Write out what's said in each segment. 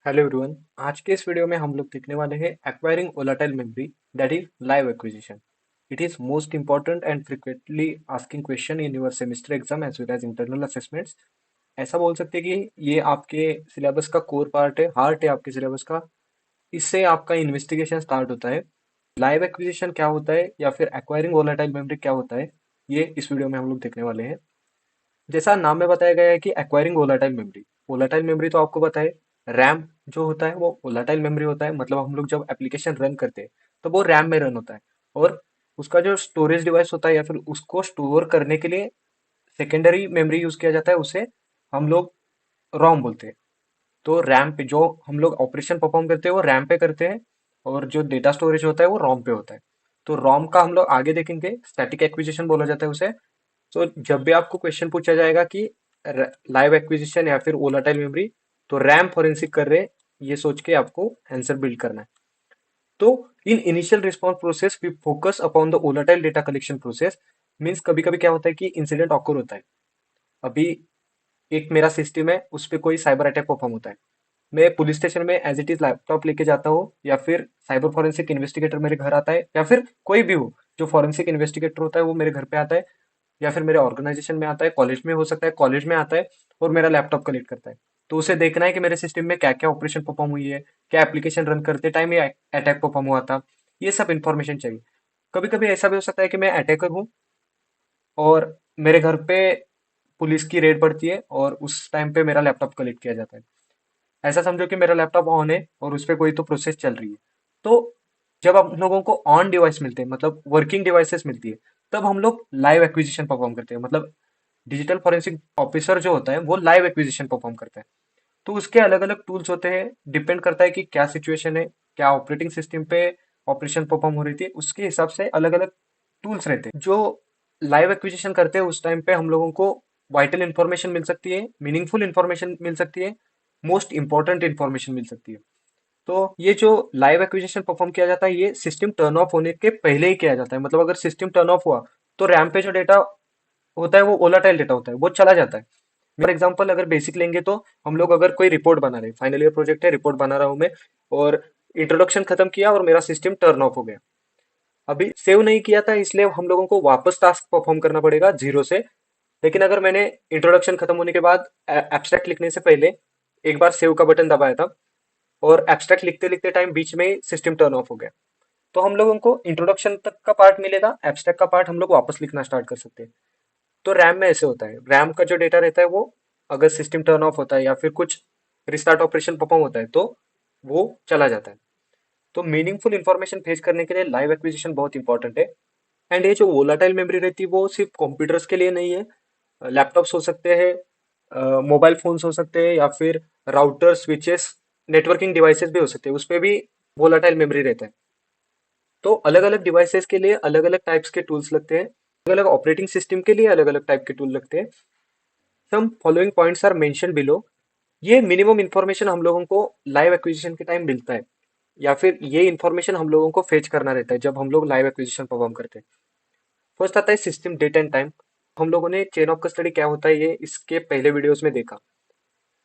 Hello everyone. आज के इस वीडियो में हम लोग देखने वाले हैं acquiring volatile memory, that is live acquisition. It is most important and frequently asking question in your semester exam as well as internal assessments. ऐसा बोल सकते हैं कि ये आपके सिलेबस का कोर पार्ट है, हार्ट है आपके सिलेबस का। इससे आपका इन्वेस्टिगेशन स्टार्ट होता है। लाइव एक्विजिशन क्या होता है या फिर एक्वायरिंग वोलेटाइल मेमोरी क्या होता है, ये इस वीडियो में हम लोग देखने वाले हैं। जैसा नाम में बताया गया है कि acquiring volatile memory. Volatile memory तो आपको पता है, रैम जो होता है वो वोलेटाइल मेमोरी होता है। मतलब हम लोग जब एप्लीकेशन रन करते हैं तो वो रैम में रन होता है, और उसका जो स्टोरेज डिवाइस होता है या फिर उसको स्टोर करने के लिए सेकेंडरी मेमोरी यूज किया जाता है, उसे हम लोग रोम बोलते हैं। तो रैम पे जो हम लोग ऑपरेशन परफॉर्म करते हैं वो रैम पे करते हैं, और जो डेटा स्टोरेज होता है वो रोम पे होता है। तो रोम का हम लोग आगे देखेंगे, स्टैटिक एक्विजिशन बोला जाता है उसे। तो जब भी आपको क्वेश्चन पूछा जाएगा कि लाइव एक्विजिशन या फिर वोलेटाइल मेमोरी, तो रैम फॉरेंसिक कर रहे, ये सोच के आपको आंसर बिल्ड करना है। तो in initial response process we focus upon the volatile data collection process. Means कभी कभी क्या होता है कि इंसिडेंट ऑकर होता है। अभी एक मेरा सिस्टम है, उस पर कोई साइबर अटैक परफॉर्म होता है। मैं पुलिस स्टेशन में एज इट इज लैपटॉप लेके जाता हूँ, या फिर साइबर फॉरेंसिक इन्वेस्टिगेटर मेरे घर आता है, या फिर कोई भी हो जो फॉरेंसिक इन्वेस्टिगेटर होता है वो मेरे घर पे आता है, या फिर मेरे ऑर्गेनाइजेशन में आता है, कॉलेज में हो सकता है, कॉलेज में आता है और मेरा लैपटॉप कलेक्ट करता है। तो उसे देखना है कि मेरे सिस्टम में क्या क्या ऑपरेशन परफॉर्म हुई है, क्या एप्लीकेशन रन करते टाइम ये अटैक परफॉर्म हुआ था, ये सब इंफॉर्मेशन चाहिए। कभी कभी ऐसा भी हो सकता है कि मैं अटैकर हूँ और मेरे घर पे पुलिस की रेड पड़ती है और उस टाइम पे मेरा लैपटॉप कलेक्ट किया जाता है। ऐसा समझो कि मेरा लैपटॉप ऑन है और उस पर कोई तो प्रोसेस चल रही है। तो जब हम लोगों को ऑन डिवाइस मिलते हैं, मतलब वर्किंग डिवाइसेस मिलती है, तब हम लोग लाइव एक्विजिशन परफॉर्म करते हैं। मतलब डिजिटल फॉरेंसिक ऑफिसर जो होता है वो लाइव एक्विजिशन परफॉर्म करता है। तो उसके अलग अलग टूल्स होते हैं, डिपेंड करता है कि क्या सिचुएशन है, क्या ऑपरेटिंग सिस्टम पे ऑपरेशन परफॉर्म हो रही थी, उसके हिसाब से अलग अलग टूल्स रहते हैं। जो लाइव एक्विजिशन करते हैं उस टाइम पे हम लोगों को वाइटल इंफॉर्मेशन मिल सकती है, मीनिंगफुल इंफॉर्मेशन मिल सकती है, मोस्ट इंपॉर्टेंट इंफॉर्मेशन मिल सकती है। तो ये जो लाइव एक्विजिशन परफॉर्म किया जाता है ये सिस्टम टर्न ऑफ होने के पहले ही किया जाता है। मतलब अगर सिस्टम टर्न ऑफ हुआ तो रैम पे जो डेटा होता है वो वोलाटाइल डेटा होता है, वो चला जाता है। फॉर एग्जाम्पल अगर बेसिक लेंगे तो हम लोग अगर कोई रिपोर्ट बना रहे हैं, फाइनल ईयर प्रोजेक्ट है, रिपोर्ट बना रहा हूं मैं, और इंट्रोडक्शन खत्म किया और मेरा सिस्टम टर्न ऑफ हो गया। अभी सेव नहीं किया था इसलिए हम लोगों को वापस टास्क परफॉर्म करना पड़ेगा जीरो से। लेकिन अगर मैंने इंट्रोडक्शन खत्म होने के बाद एब्स्ट्रैक्ट लिखने से पहले एक बार सेव का बटन दबाया था और एब्स्ट्रैक्ट लिखते लिखते टाइम बीच में ही सिस्टम टर्न ऑफ हो गया, तो हम लोगों को इंट्रोडक्शन तक का पार्ट मिलेगा, एब्स्ट्रैक्ट का पार्ट हम लोग वापस लिखना स्टार्ट कर सकते हैं। तो रैम में ऐसे होता है, रैम का जो डेटा रहता है वो अगर सिस्टम टर्न ऑफ होता है या फिर कुछ रिस्टार्ट ऑपरेशन परफॉर्म होता है तो वो चला जाता है। तो मीनिंगफुल इंफॉर्मेशन फेच करने के लिए लाइव एक्विजिशन बहुत इंपॉर्टेंट है। एंड ये जो वोलाटाइल मेमोरी रहती है वो सिर्फ कंप्यूटर्स के लिए नहीं है, लैपटॉप्स हो सकते हैं, मोबाइल फोन्स हो सकते हैं, या फिर राउटर स्विचेस, नेटवर्किंग डिवाइसेस भी हो सकते हैं, उस पर भी वोलाटाइल मेमोरी रहता है। तो अलग अलग डिवाइसेस के लिए अलग अलग टाइप्स के टूल्स लगते हैं, अलग अलग ऑपरेटिंग सिस्टम के लिए अलग अलग टाइप के टूल लगते हैं। Some following points are mention below. ये मिनिमम इंफॉर्मेशन हम लोगों को लाइव एक्विजिशन के टाइम मिलता है, या फिर ये इंफॉर्मेशन हम लोगों को फेच करना रहता है जब हम लोग लाइव एक्विजिशन परफॉर्म करते हैं। फर्स्ट आता है सिस्टम डेट एंड टाइम। हम लोगों ने चेन ऑफ कस्टडी क्या होता है ये इसके पहले वीडियोस में देखा,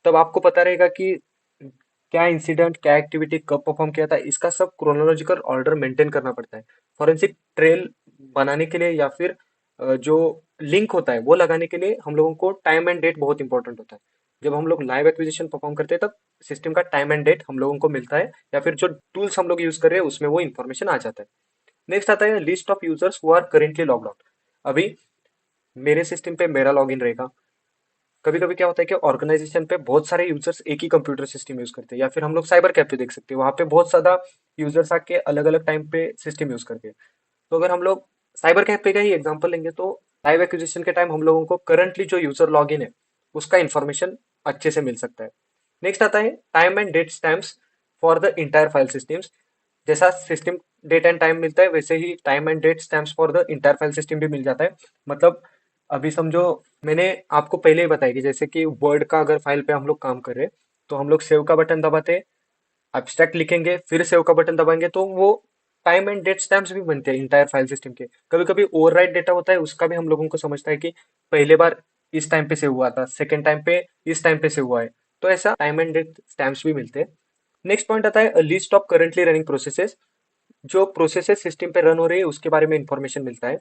तब आपको पता रहेगा कि क्या इंसिडेंट, क्या एक्टिविटी कब परफॉर्म किया था, इसका सब क्रोनोलॉजिकल ऑर्डर मेंटेन करना पड़ता है। फॉरेंसिक ट्रेल बनाने के लिए या फिर जो लिंक होता है वो लगाने के लिए हम लोगों को टाइम एंड डेट बहुत इंपॉर्टेंट होता है। जब हम लोग लाइव एक्विजिशन परफॉर्म करते हैं तब सिस्टम का टाइम एंड डेट हम लोगों को मिलता है, या फिर जो टूल्स हम लोग यूज कर रहे हैं उसमें वो इन्फॉर्मेशन आ जाता है। नेक्स्ट आता है list of users who are currently logged out. अभी मेरे सिस्टम पे मेरा लॉगिन रहेगा। कभी कभी क्या होता है कि ऑर्गेनाइजेशन पे बहुत सारे यूजर्स एक ही कंप्यूटर सिस्टम यूज करते हैं, या फिर हम लोग साइबर कैफे देख सकते हैं, वहां पे बहुत ज्यादा यूजर्स आके अलग अलग टाइम पे सिस्टम यूज करते हैं। तो अगर हम लोग साइबर कैफे का ही एग्जांपल लेंगे तो लाइव एक्विजिशन के टाइम हम लोगों को करंटली जो यूजर लॉगिन है उसका इंफॉर्मेशन अच्छे से मिल सकता है। नेक्स्ट आता है time and date stamps for the entire file systems. जैसा सिस्टम डेट एंड टाइम मिलता है वैसे ही time and date stamps for the entire file system भी मिल जाता है। मतलब अभी समझो, मैंने आपको पहले ही बताया कि जैसे कि वर्ड का अगर फाइल पे हम लोग काम कर रहे हैं तो हम लोग सेव का बटन दबाते हैं, एब्स्ट्रैक्ट लिखेंगे, फिर सेव का बटन दबाएंगे, तो वो टाइम एंड डेट स्टैम्प्स भी बनते हैं इंटायर फाइल सिस्टम के। कभी कभी ओवरराइट डेटा होता है, उसका भी हम लोगों को समझता है कि पहले बार इस टाइम पे सेव हुआ था, सेकेंड टाइम पे इस टाइम पे सेव हुआ है। तो ऐसा टाइम एंड डेट स्टैम्प्स भी मिलते हैं। नेक्स्ट पॉइंट आता है list of currently running processes. जो प्रोसेसेस सिस्टम पे रन हो रही है उसके बारे में इंफॉर्मेशन मिलता है।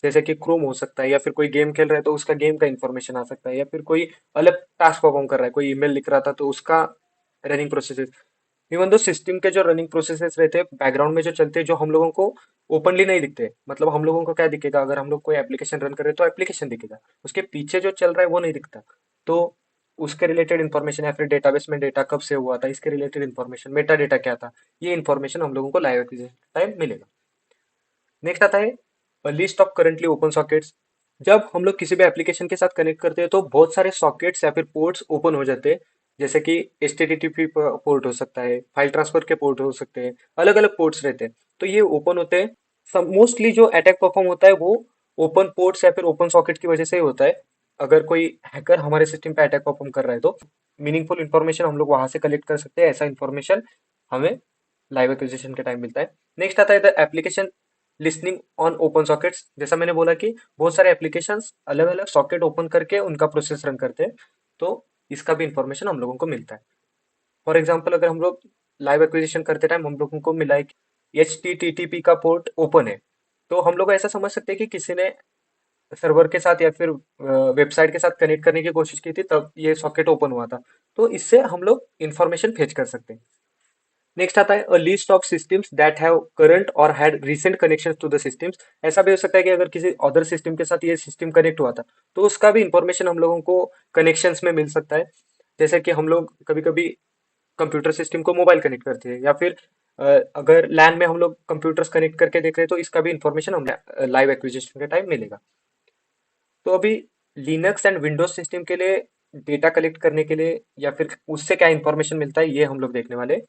जैसे कि क्रोम हो सकता है, या फिर कोई गेम खेल रहा है तो उसका गेम का इंफॉर्मेशन आ सकता है, या फिर कोई अलग टास्क परफॉर्म कर रहा है, कोई ईमेल लिख रहा था तो उसका running processes. Even though system के जो रनिंग प्रोसेसेस रहते हैं बैकग्राउंड में जो चलते हैं, जो हम लोगों को ओपनली नहीं दिखते, मतलब हम लोगों को क्या दिखेगा, अगर हम लोग कोई एप्लीकेशन रन कर रहे हैं तो एप्लीकेशन दिखेगा, उसके पीछे जो चल रहा है वो नहीं दिखता। तो उसके रिलेटेड इन्फॉर्मेशन, या फिर डेटाबेस में डेटा कब से हुआ था इसके रिलेटेड इन्फॉर्मेशन, मेटा डेटा क्या था, ये इन्फॉर्मेशन हम लोगों को लाइव एक्विजिशन टाइम मिलेगा। नेक्स्ट आता है list of currently open sockets. जब हम लोग किसी भी एप्लीकेशन के साथ कनेक्ट करते हैं तो बहुत सारे सॉकेट्स या फिर पोर्ट्स ओपन हो जाते हैं। जैसे कि HTTP पोर्ट हो सकता है, फाइल ट्रांसफर के पोर्ट हो सकते हैं, अलग अलग पोर्ट्स रहते हैं, तो ये ओपन होते हैं। मोस्टली जो अटैक परफॉर्म होता है वो ओपन पोर्ट्स या फिर ओपन सॉकेट की वजह से ही होता है। अगर कोई हैकर हमारे सिस्टम पे अटैक परफॉर्म कर रहा है तो मीनिंगफुल इंफॉर्मेशन हम लोग वहां से कलेक्ट कर सकते हैं। ऐसा इंफॉर्मेशन हमें लाइव एक्विजिशन के टाइम मिलता है। नेक्स्ट आता है the application listening on open sockets. जैसा मैंने बोला कि बहुत सारे एप्लीकेशंस अलग अलग सॉकेट ओपन करके उनका प्रोसेस रन करते हैं, तो इसका भी इंफॉर्मेशन हम लोगों को मिलता है। फॉर एग्जाम्पल, अगर हम लोग लाइव एक्विजिशन करते टाइम हम लोगों को मिला है कि HTTP का पोर्ट ओपन है, तो हम लोग ऐसा समझ सकते हैं कि किसी ने सर्वर के साथ या फिर वेबसाइट के साथ कनेक्ट करने की कोशिश की थी, तब ये सॉकेट ओपन हुआ था। तो इससे हम लोग इंफॉर्मेशन फेच कर सकते हैं। नेक्स्ट आता है a list of systems that have current और had recent connection to the systems. ऐसा भी हो सकता है कि अगर किसी अदर सिस्टम के साथ ये सिस्टम कनेक्ट हुआ था तो उसका भी इंफॉर्मेशन हम लोगों को कनेक्शंस में मिल सकता है। जैसे कि हम लोग कभी कभी कंप्यूटर सिस्टम को मोबाइल कनेक्ट करते हैं, या फिर अगर लैन में हम लोग कंप्यूटर्स कनेक्ट करके देख रहे हैं तो इसका भी इंफॉर्मेशन हमें लाइव एक्विजिशन के टाइम मिलेगा। तो अभी लिनक्स एंड विंडोज सिस्टम के लिए डेटा कलेक्ट करने के लिए या फिर उससे क्या इंफॉर्मेशन मिलता है ये हम लोग देखने वाले हैं।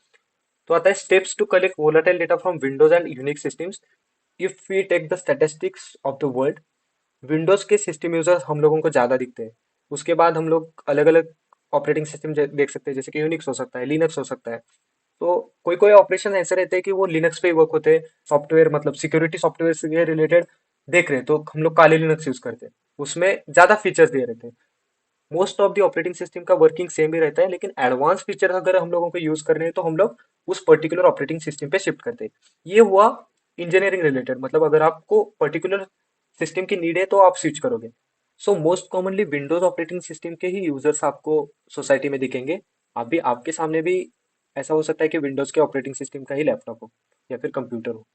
तो आता है steps to collect volatile data from Windows and Unix systems. If we take the statistics of the world, Windows के सिस्टम यूजर्स हम लोगों को ज्यादा दिखते हैं। उसके बाद हम लोग अलग अलग ऑपरेटिंग सिस्टम देख सकते हैं, जैसे कि यूनिक्स हो सकता है, लिनक्स हो सकता है। तो कोई कोई ऑपरेशन ऐसे रहते हैं कि वो लिनक्स पे ही वर्क होते हैं। सॉफ्टवेयर मतलब सिक्योरिटी सॉफ्टवेयर से रिलेटेड देख रहे हैं तो हम लोग काले लिनक्स यूज करते हैं, उसमें ज्यादा फीचर्स दिए रहते हैं। Most of the operating system का वर्किंग सेम ही रहता है, लेकिन एडवांस फीचर अगर हम लोगों को यूज करने हैं तो हम लोग उस पर्टिकुलर ऑपरेटिंग सिस्टम पे शिफ्ट करते हैं। ये हुआ इंजीनियरिंग रिलेटेड, मतलब अगर आपको पर्टिकुलर सिस्टम की नीड है तो आप स्विच करोगे। So most commonly Windows operating system के ही यूजर्स आपको सोसाइटी में दिखेंगे। आप भी, आपके सामने भी ऐसा हो सकता है कि विंडोज के ऑपरेटिंग सिस्टम का ही लैपटॉप हो या फिर कंप्यूटर हो।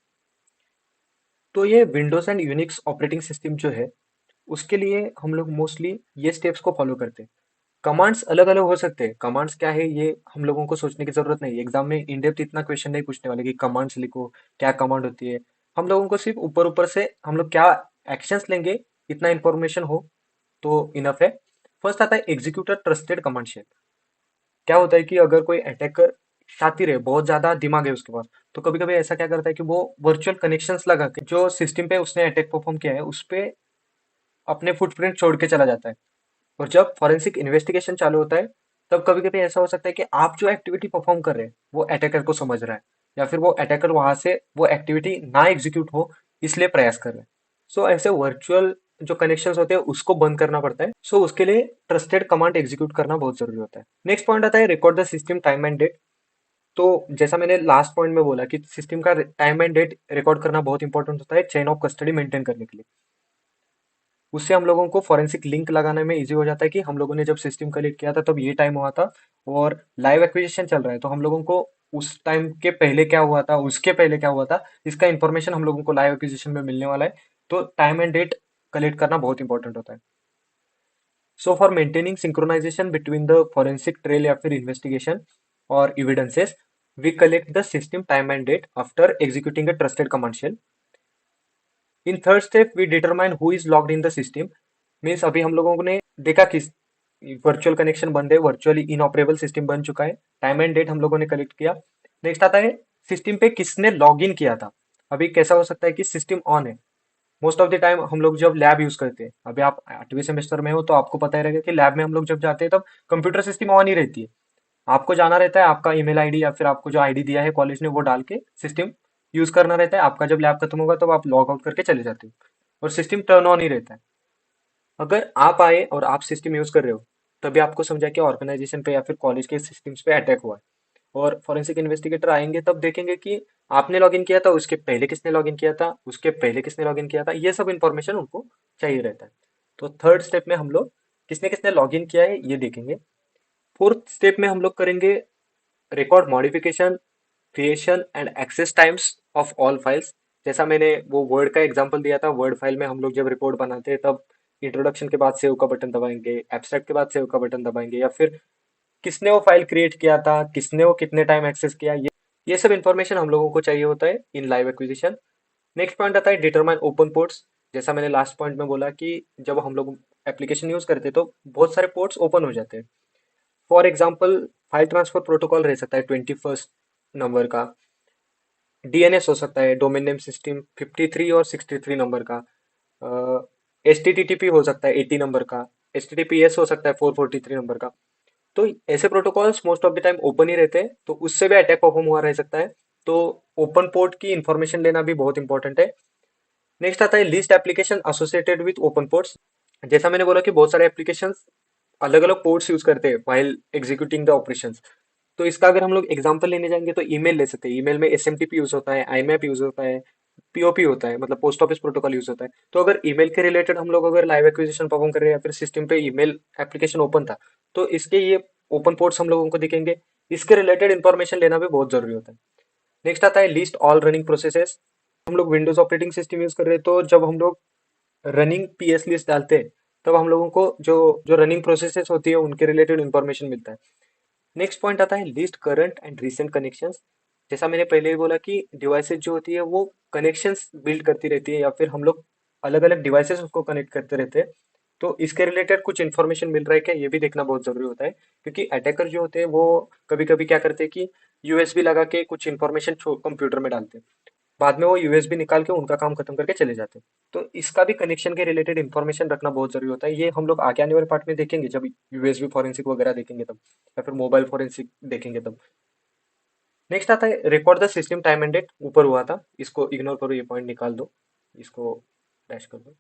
तो ये Windows and Unix operating system जो है उसके लिए हम लोग मोस्टली ये स्टेप्स को फॉलो करते हैं। कमांड्स अलग अलग हो सकते हैं। कमांड्स क्या है ये हम लोगों को सोचने की जरूरत नहीं है। एग्जाम में इन डेप्थ इतना क्वेश्चन नहीं पूछने वाले कि कमांड्स लिखो, क्या कमांड होती है। हम लोगों को सिर्फ ऊपर ऊपर से हम लोग क्या एक्शंस लेंगे इतना इंफॉर्मेशन हो तो इनफ है। फर्स्ट आता है एग्जीक्यूटर ट्रस्टेड कमांड शेल। क्या होता है कि अगर कोई अटैकर शातिर है, बहुत ज्यादा दिमाग है उसके पास, तो कभी कभी ऐसा क्या करता है कि वो वर्चुअल कनेक्शंस लगा के जो सिस्टम पे उसने अटैक परफॉर्म किया है उस पे अपने फुटप्रिंट छोड़ के चला जाता है। और जब फॉरेंसिक इन्वेस्टिगेशन चालू होता है तब कभी कभी ऐसा हो सकता है कि आप जो एक्टिविटी परफॉर्म कर रहे हैं वो अटैकर को समझ रहा है, या फिर वो अटैकर वहां से वो एक्टिविटी ना एग्जीक्यूट हो इसलिए प्रयास कर रहे हैं। सो ऐसे वर्चुअल जो कनेक्शंस होते हैं उसको बंद करना पड़ता है। सो उसके लिए ट्रस्टेड कमांड एग्जीक्यूट करना बहुत जरूरी होता है। नेक्स्ट पॉइंट आता है record the system time and date. तो जैसा मैंने लास्ट पॉइंट में बोला कि सिस्टम का टाइम एंड डेट रिकॉर्ड करना बहुत इंपॉर्टेंट होता है चेन ऑफ कस्टडी मेंटेन करने के लिए। उससे हम लोगों को फॉरेंसिक लिंक लगाने में इजी हो जाता है कि हम लोगों ने जब सिस्टम कलेक्ट किया था तब ये टाइम हुआ था और लाइव एक्विजिशन चल रहा है, तो हम लोगों को उस टाइम के पहले क्या हुआ था, उसके पहले क्या हुआ था, इसका इंफॉर्मेशन हम लोगों को लाइव एक्विजिशन में मिलने वाला है। तो टाइम एंड डेट कलेक्ट करना बहुत इंपॉर्टेंट होता है। So for maintaining synchronization between the forensic trail या फिर इन्वेस्टिगेशन और evidences, we collect the system time and date after executing a trusted command shell. In third step we determine who is logged in the system. Means अभी हम लोगों ने देखा कि virtual connection बंद है, वर्चुअली इनऑपरेबल सिस्टम बन चुका है, टाइम एंड डेट हम लोगों ने कलेक्ट किया। नेक्स्ट आता है सिस्टम पे किसने लॉग इन किया था। अभी कैसा हो सकता है कि सिस्टम ऑन है। मोस्ट ऑफ द टाइम हम लोग जब लैब यूज करते हैं, अभी आप 8वीं सेमेस्टर में हो तो आपको पता ही रहेगा कि लैब में हम लोग जब जाते हैं तब कंप्यूटर सिस्टम ऑन ही रहती है। आपको जाना रहता है, आपका ईमेल आईडी या फिर आपको जो आईडी दिया है कॉलेज ने वो डाल के सिस्टम यूज करना रहता है। आपका जब लैब खत्म होगा तब आप लॉग आउट करके चले जाते हो और सिस्टम टर्न ऑन ही रहता है। अगर आप आए और आप सिस्टम यूज कर रहे हो तभी आपको समझा कि ऑर्गेनाइजेशन पे या फिर कॉलेज के सिस्टम्स पे अटैक हुआ है। और फॉरेंसिक इन्वेस्टिगेटर आएंगे तब देखेंगे कि आपने लॉगिन किया था, उसके पहले किसने लॉगिन किया था, उसके पहले किसने लॉगिन किया था, ये सब इंफॉर्मेशन उनको चाहिए रहता है। तो थर्ड स्टेप में हम लोग किसने किसने लॉगिन किया है ये देखेंगे। फोर्थ स्टेप में हम लोग करेंगे record modification, creation and access times of all files. जैसा मैंने वो वर्ड का एग्जांपल दिया था, वर्ड फाइल में हम लोग जब रिपोर्ट बनाते हैं तब इंट्रोडक्शन के बाद सेव का बटन दबाएंगे, एब्स्ट्रैक्ट के बाद सेव का बटन दबाएंगे, या फिर किसने वो फाइल क्रिएट किया था, किसने वो कितने टाइम एक्सेस किया, ये सब इन्फॉर्मेशन हम लोगों को चाहिए होता है इन लाइव एक्विजिशन। नेक्स्ट पॉइंट आता है डिटरमाइन ओपन पोर्ट्स। जैसा मैंने लास्ट पॉइंट में बोला कि जब हम लोग एप्लीकेशन यूज करते हैं तो बहुत सारे पोर्ट्स ओपन हो जाते हैं। For example file transfer protocol रह सकता है 21 नंबर का, डीएनएस हो सकता है डोमेन नेम सिस्टम 53 और 63 नंबर का, H T T T P हो सकता है 80 नंबर का, H T T P S हो सकता है 443 नंबर का। तो ऐसे protocols most of the time open ही रहते हैं, तो उससे भी अटैक परफॉर्म हुआ रह सकता है। तो ओपन पोर्ट की इंफॉर्मेशन लेना भी बहुत इंपॉर्टेंट है। नेक्स्ट आता है list application associated with open ports. जैसा मैंने बोला कि बहुत सारे एप्लीकेशन अलग अलग पोर्ट्स यूज करते हैं व्हाइल एग्जीक्यूटिंग द ऑपरेशंस। तो इसका अगर हम लोग एग्जांपल लेने जाएंगे तो ईमेल ले सकते हैं। ईमेल में एसएमटीपी यूज होता है, आईमैप यूज होता है, पीओपी होता है, मतलब पोस्ट ऑफिस प्रोटोकॉल यूज होता है। तो अगर ईमेल के रिलेटेड हम लोग अगर लाइव एक्विजिशन परफॉर्म कर रहे हैं या फिर सिस्टम पे ईमेल एप्लीकेशन ओपन था, तो इसके ये ओपन पोर्ट्स हम लोगों को दिखेंगे। इसके रिलेटेड इंफॉर्मेशन लेना भी बहुत जरूरी होता है। नेक्स्ट आता है लिस्ट ऑल रनिंग प्रोसेसेस। हम लोग विंडोज ऑपरेटिंग सिस्टम यूज कर रहे हैं, तो जब हम लोग रनिंग पीएस लिस्ट डालते हैं तब हम लोगों को जो जो रनिंग प्रोसेसेस होती है उनके रिलेटेड इंफॉर्मेशन मिलता है। नेक्स्ट पॉइंट आता है list current and recent connections. जैसा मैंने पहले ही बोला कि डिवाइसेस जो होती है वो कनेक्शंस बिल्ड करती रहती है, या फिर हम लोग अलग अलग डिवाइसेस उसको कनेक्ट करते रहते हैं। तो इसके रिलेटेड कुछ इन्फॉर्मेशन मिल रहा है क्या, ये भी देखना बहुत जरूरी होता है। क्योंकि अटैकर जो होते हैं वो कभी कभी क्या करते हैं कि यूएसबी लगा के कुछ इन्फॉर्मेशन कंप्यूटर में डालते हैं, बाद में वो यूएसबी निकाल के उनका काम खत्म करके चले जाते हैं। तो इसका भी कनेक्शन के रिलेटेड इन्फॉर्मेशन रखना बहुत जरूरी होता है। ये हम लोग आगे आने वाले पार्ट में देखेंगे जब यूएसबी फॉरेंसिक वगैरह देखेंगे तब, या फिर मोबाइल फॉरेंसिक देखेंगे तब। नेक्स्ट आता है record the system time and date. ऊपर हुआ था, इसको इग्नोर करो, ये पॉइंट निकाल दो, इसको डैश कर दो।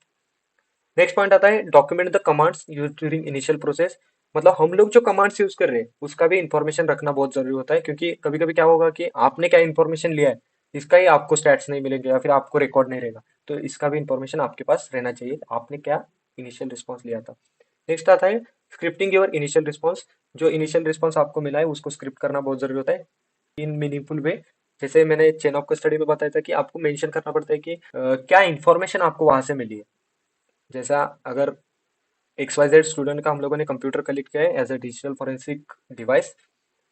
नेक्स्ट पॉइंट आता है document the commands use during initial process. मतलब हम लोग जो कमांड्स यूज कर रहे हैं उसका भी इंफॉर्मेशन रखना बहुत जरूरी होता है, क्योंकि कभी कभी क्या होगा कि आपने क्या इंफॉर्मेशन लिया है इसका ही आपको स्टैट्स नहीं मिलेंगे या फिर आपको रिकॉर्ड नहीं रहेगा। तो इसका भी इंफॉर्मेशन आपके पास रहना चाहिए, आपने क्या इनिशियल रिस्पॉन्स लिया था। नेक्स्ट आता है स्क्रिप्टिंग योर इनिशियल रिस्पॉन्स। जो इनिशियल रिस्पॉन्स आपको मिला है उसको स्क्रिप्ट करना बहुत जरूरी होता है इन मीनिंगफुल वे। जैसे मैंने चेन ऑफ कस्टडी में बताया था कि आपको मेंशन करना पड़ता है कि क्या इंफॉर्मेशन आपको वहां से मिली है। जैसा अगर XYZ स्टूडेंट का हम लोगों ने कंप्यूटर कलेक्ट किया है as a digital forensic device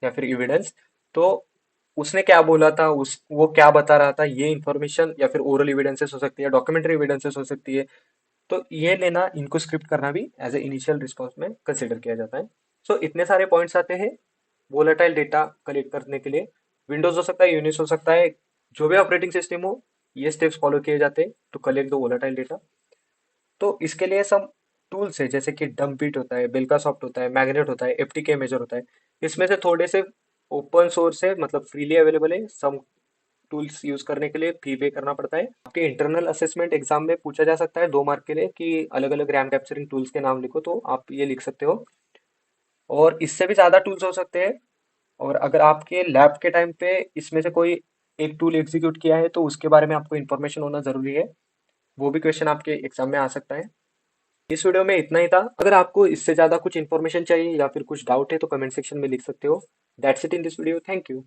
या फिर एविडेंस, तो उसने क्या बोला था, उस वो क्या बता रहा था, ये इन्फॉर्मेशन या फिर ओरल एविडेंसेस हो सकती है, डॉक्यूमेंट्री एविडेंसेस हो सकती है। तो ये लेना, इनको स्क्रिप्ट करना भी एज ए इनिशियल रिस्पॉन्स में कंसिडर किया जाता है। सो इतने सारे पॉइंट्स आते हैं वोलेटाइल डेटा कलेक्ट करने के लिए। विंडोज हो सकता है, यूनिक्स हो सकता है, जो भी ऑपरेटिंग सिस्टम हो, ये स्टेप्स फॉलो किए जाते हैं to collect the volatile data. तो इसके लिए सब टूल्स है, जैसे कि डम्पबिट होता है, बेल्कासॉफ्ट होता है, मैग्नेट होता है, एफटीके मेजर होता है। इसमें से थोड़े से ओपन सोर्स है, मतलब फ्रीली अवेलेबल है। सम टूल्स यूज करने के लिए फी पे करना पड़ता है। आपके इंटरनल असेसमेंट एग्जाम में पूछा जा सकता है 2 मार्क के लिए कि अलग अलग रैम कैप्चरिंग टूल्स के नाम लिखो, तो आप ये लिख सकते हो। और इससे भी ज्यादा टूल्स हो सकते हैं। और अगर आपके लैब के टाइम पे इसमें से कोई एक टूल एग्जीक्यूट किया है तो उसके बारे में आपको इन्फॉर्मेशन होना जरूरी है, वो भी क्वेश्चन आपके एग्जाम में आ सकता है। इस वीडियो में इतना ही था। अगर आपको इससे ज्यादा कुछ इन्फॉर्मेशन चाहिए या फिर कुछ डाउट है तो कमेंट सेक्शन में लिख सकते हो। That's it in this video, thank you.